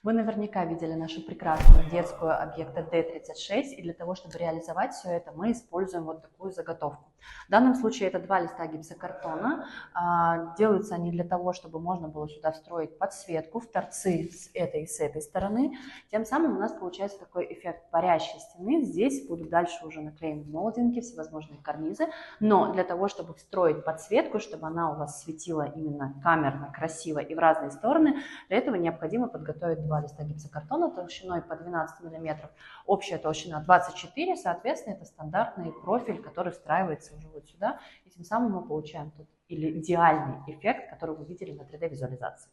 Вы наверняка видели нашу прекрасную детскую объекта D36, и для того, чтобы реализовать все это, мы используем вот такую заготовку. В данном случае это 2 листа гипсокартона. Делаются они для того, чтобы можно было сюда встроить подсветку в торцы с этой и с этой стороны. Тем самым у нас получается такой эффект парящей стены. Здесь будут дальше уже наклеены молдинги, всевозможные карнизы. Но для того, чтобы встроить подсветку, чтобы она у вас светила именно камерно, красиво и в разные стороны, для этого необходимо подготовить 2 листа гипсокартона толщиной по 12 мм. Общая толщина 24, соответственно, это стандартный профиль, который встраивается уже вот сюда. И тем самым мы получаем тут или идеальный эффект, который вы видели на 3D-визуализации.